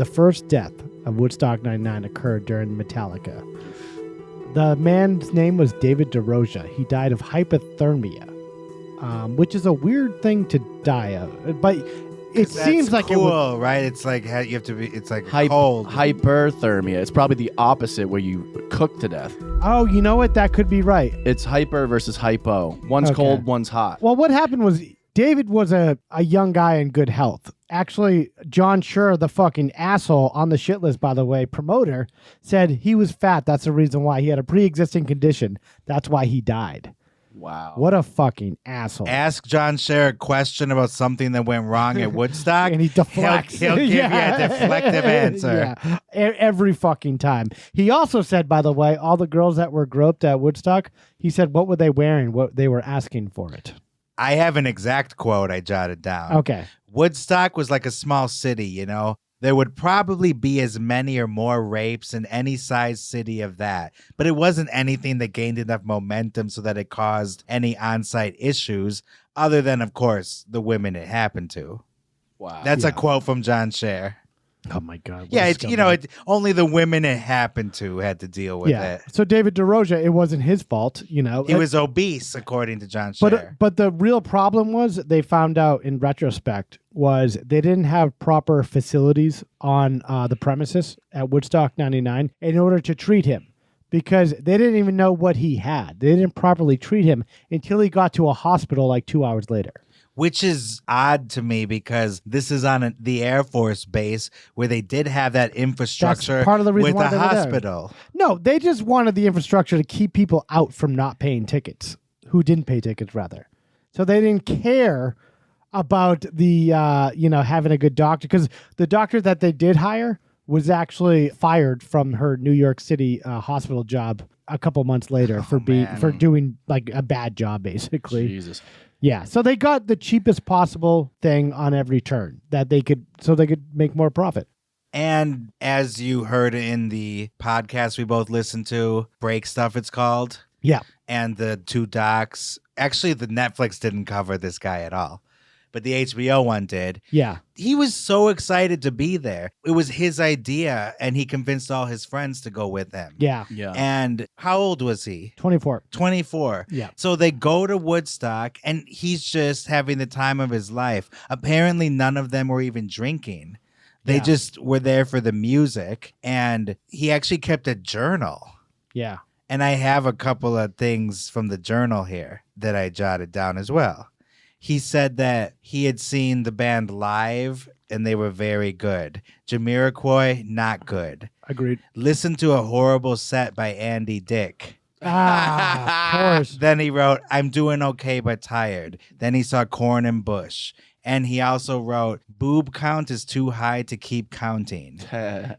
first death of Woodstock 99 occurred during Metallica. The man's name was David DeRosia. He died of hyperthermia, which is a weird thing to die of. But it seems like cool, it would, right? It's like you have to be. It's like cold. cold. Hyperthermia. It's probably the opposite, where you cook to death. Oh, you know what? That could be right. It's hyper versus hypo. One's cold, one's hot. Well, what happened was David was a young guy in good health. Actually, John Schur, the fucking asshole on the shit list, by the way, promoter, said he was fat. That's the reason why. He had a pre-existing condition. That's why he died. Wow. What a fucking asshole. Ask John Scher a question about something that went wrong at Woodstock, and he deflects. He'll give you a deflective answer. Yeah, every fucking time. He also said, by the way, all the girls that were groped at Woodstock, he said, what were they wearing? What they were asking for it. I have an exact quote I jotted down. Okay. Woodstock was like a small city, you know? There would probably be as many or more rapes in any size city of that. But it wasn't anything that gained enough momentum so that it caused any on-site issues, other than, of course, the women it happened to. Wow. That's a quote from John Scher. Oh, my God. Yeah, only the women it happened to had to deal with it. So David DeRosia, it wasn't his fault, you know. He was obese, according to John Scher. But the real problem was, they found out in retrospect, was they didn't have proper facilities on the premises at Woodstock 99 in order to treat him, because they didn't even know what he had. They didn't properly treat him until he got to a hospital like 2 hours later. Which is odd to me, because this is on the Air Force base where they did have that infrastructure. That's part of the reason with why the they were there. hospital. No, they just wanted the infrastructure to keep people out from not paying tickets, who didn't pay tickets, rather. So they didn't care about the, having a good doctor, because the doctor that they did hire was actually fired from her New York City hospital job a couple months later for doing like a bad job, basically. Jesus. Yeah, so they got the cheapest possible thing on every turn that they could make more profit. And as you heard in the podcast we both listened to, Break Stuff it's called. Yeah. And the two docs, actually the Netflix didn't cover this guy at all, but the HBO one did. Yeah. He was so excited to be there. It was his idea, and he convinced all his friends to go with him. Yeah. And how old was he? 24. 24. Yeah. So they go to Woodstock, and he's just having the time of his life. Apparently, none of them were even drinking. They just were there for the music, and he actually kept a journal. Yeah. And I have a couple of things from the journal here that I jotted down as well. He said that he had seen the band live and they were very good. Jamiroquai, not good. Agreed. Listened to a horrible set by Andy Dick. Of course. Then he wrote, I'm doing okay but tired. Then he saw Korn and Bush. And he also wrote, boob count is too high to keep counting.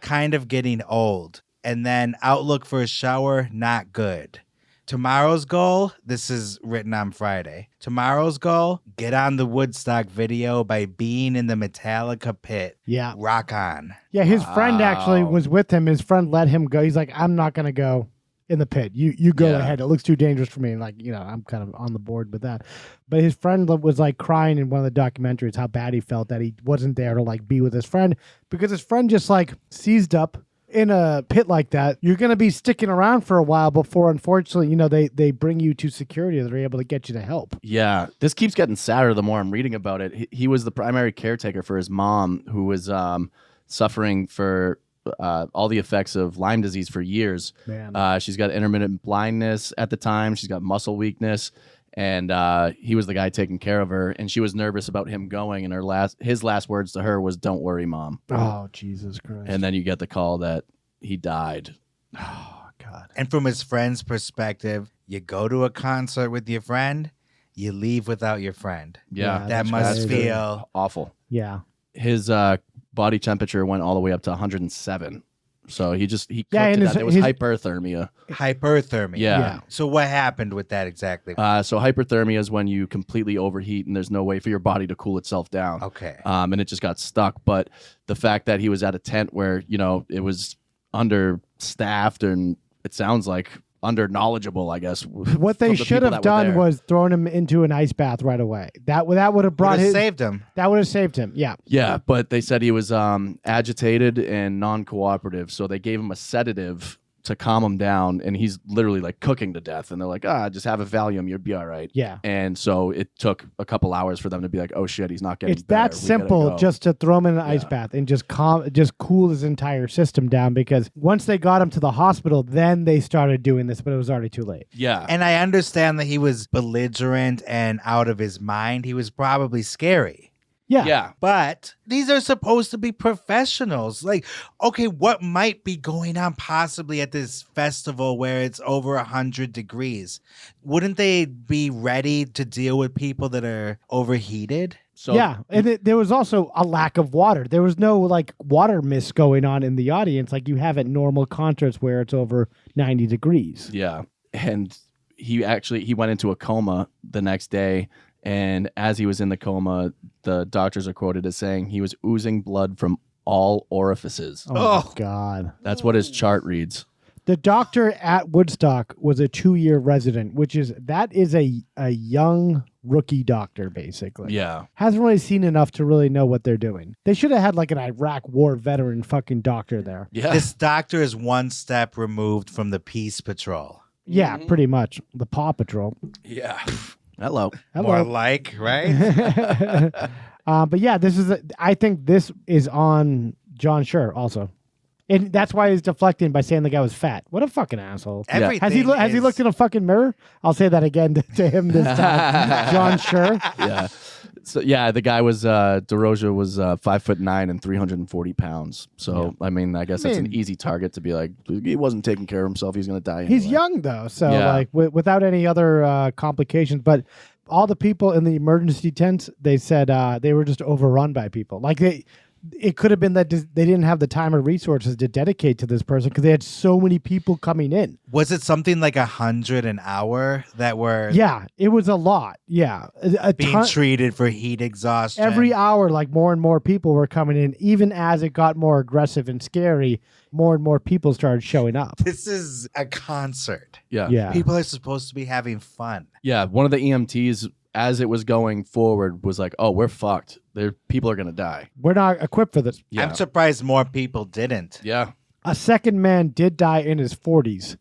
Kind of getting old. And then outlook for a shower, not good. Tomorrow's goal, this is written on Friday. Tomorrow's goal, get on the Woodstock video by being in the Metallica pit. Yeah. Rock on. Yeah, his friend actually was with him. His friend let him go. He's like, I'm not going to go in the pit. You go ahead. It looks too dangerous for me. Like, I'm kind of on the board with that. But his friend was like crying in one of the documentaries how bad he felt that he wasn't there to like be with his friend, because his friend just like seized up in a pit like that. You're going to be sticking around for a while before, unfortunately, they bring you to security. They're able to get you to help. Yeah, this keeps getting sadder the more I'm reading about it. He was the primary caretaker for his mom, who was suffering for all the effects of Lyme disease for years. Man. She's got intermittent blindness at the time. She's got muscle weakness. And he was the guy taking care of her, and she was nervous about him going. And his last words to her was, "Don't worry, Mom." Oh, Jesus Christ! And then you get the call that he died. Oh God! And from his friend's perspective, you go to a concert with your friend, you leave without your friend. Yeah, that must feel awful. Yeah, his body temperature went all the way up to 107. So he cooked to and death. It was hyperthermia. Hyperthermia. Yeah. So what happened with that exactly? So hyperthermia is when you completely overheat and there's no way for your body to cool itself down. Okay. And it just got stuck. But the fact that he was at a tent where, it was understaffed and it sounds like under knowledgeable, I guess. What they should have done was thrown him into an ice bath right away. That would have saved him. That would have saved him. Yeah. Yeah, but they said he was agitated and non-cooperative, so they gave him a sedative to calm him down, and he's literally like cooking to death. And they're like, just have a Valium, you'll be all right. Yeah. And so it took a couple hours for them to be like, oh shit, he's not getting It's that simple, just to throw him in an ice bath and just cool his entire system down, because once they got him to the hospital, then they started doing this, but it was already too late. Yeah. And I understand that he was belligerent and out of his mind. He was probably scary. Yeah. Yeah. But these are supposed to be professionals. Like, okay, what might be going on possibly at this festival where it's over 100 degrees? Wouldn't they be ready to deal with people that are overheated? So, yeah, and there was also a lack of water. There was no like water mist going on in the audience like you have at normal concerts where it's over 90 degrees. Yeah. And he went into a coma the next day. And as he was in the coma, the doctors are quoted as saying he was oozing blood from all orifices. Oh, my God. That's what his chart reads. The doctor at Woodstock was a 2-year resident, which is a young rookie doctor, basically. Yeah. Hasn't really seen enough to really know what they're doing. They should have had like an Iraq war veteran fucking doctor there. Yeah. This doctor is one step removed from the Peace Patrol. Yeah, pretty much. The Paw Patrol. Yeah. Hello. More like, right? But yeah, I think this is on John Schur also. And that's why he's deflecting by saying the guy was fat. What a fucking asshole. Everything Has he looked in a fucking mirror? I'll say that again to him this time. John Schur. Yeah. So yeah, the guy was DeRosia was 5'9" and 340 pounds. So I mean, I guess that's an easy target to be like, he wasn't taking care of himself. He's gonna die. Anyway. He's young though, so like without any other complications. But all the people in the emergency tents, they said they were just overrun by people. Like it could have been that they didn't have the time or resources to dedicate to this person because they had so many people coming in. Was it something like 100 an hour that were? Yeah, it was a lot. Yeah, being treated for heat exhaustion. Every hour, like more and more people were coming in. Even as it got more aggressive and scary, more and more people started showing up. This is a concert. Yeah. People are supposed to be having fun. Yeah, one of the EMTs, as it was going forward, was like, "Oh, we're fucked. People are gonna die. We're not equipped for this." Yeah. I'm surprised more people didn't. Yeah. A second man did die in his 40s.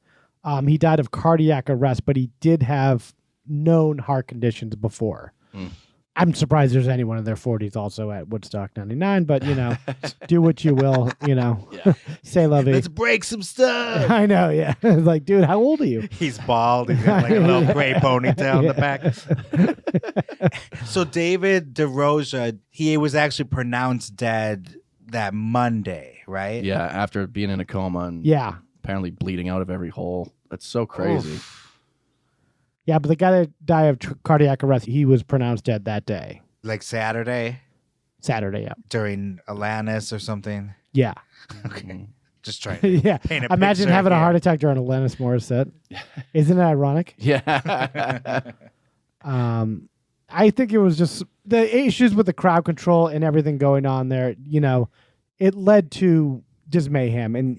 He died of cardiac arrest, but he did have known heart conditions before. I'm surprised there's anyone in their 40s also at Woodstock 99, but, do what you will, say la vie. Let's break some stuff. I know, yeah. Like, dude, how old are you? He's bald. He's got like a little gray ponytail in the back. So David DeRosia, he was actually pronounced dead that Monday, right? Yeah, after being in a coma and apparently bleeding out of every hole. That's so crazy. Oof. Yeah, but the guy that died of cardiac arrest, he was pronounced dead that day. Like Saturday? Saturday, yeah. During Alanis or something? Yeah. Okay. Just trying to paint a Imagine picture having here. a heart attack during Alanis Morissette. Isn't it ironic? Yeah. I think it was just the issues with the crowd control and everything going on there, it led to just mayhem. And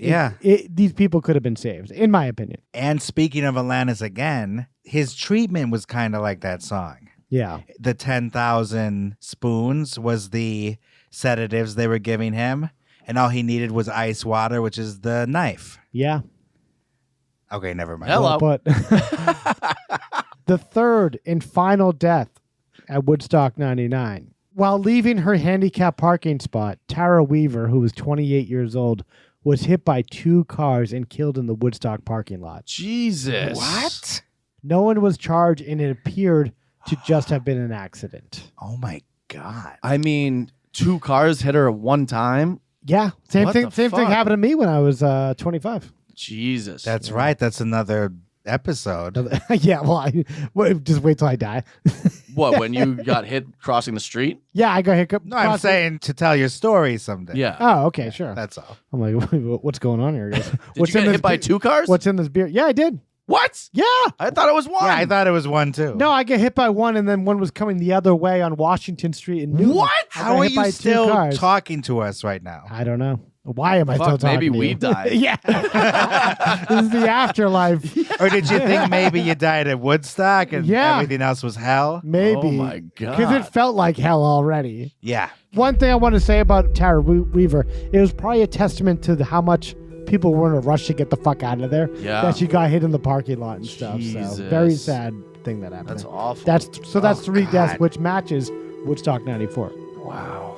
these people could have been saved, in my opinion. And speaking of Alanis again, his treatment was kind of like that song. Yeah. The 10,000 spoons was the sedatives they were giving him. And all he needed was ice water, which is the knife. Yeah. Okay, never mind. Hello. But the third and final death at Woodstock 99. While leaving her handicapped parking spot, Tara Weaver, who was 28 years old, was hit by 2 cars and killed in the Woodstock parking lot. Jesus. What? No one was charged, and it appeared to just have been an accident. Oh, my God. I mean, 2 cars hit her at one time? Yeah. Same What thing. the Same thing fuck? happened to me when I was 25. Jesus. That's right. That's another episode. Yeah. Well, just wait till I die. What, when you got hit crossing the street? Yeah, I got hit. No, I'm saying to tell your story someday. Yeah. Oh, okay, sure. That's all. I'm like, what's going on here, guys? Did you get hit by 2 cars? What's in this beer? Yeah, I did. What? Yeah. I thought it was 1. Yeah, I thought it was 1 too. No, I get hit by 1, and then one was coming the other way on Washington Street in Newton. What? I got How are hit by you 2 still cars. talking to us right now? I don't know. Why am I still talking maybe to we you? died. Yeah. This is the afterlife. Or did you think maybe you died at Woodstock and Yeah. everything else was hell? Maybe. Oh my God. Because it felt like hell already. Yeah. One thing I want to say about Tara Weaver, it was probably a testament to how much people were in a rush to get the fuck out of there. Yeah. That she got hit in the parking lot and stuff. So Jesus. very sad thing that happened. That's awful. That's 3 deaths, God. which matches Woodstock 94. Wow.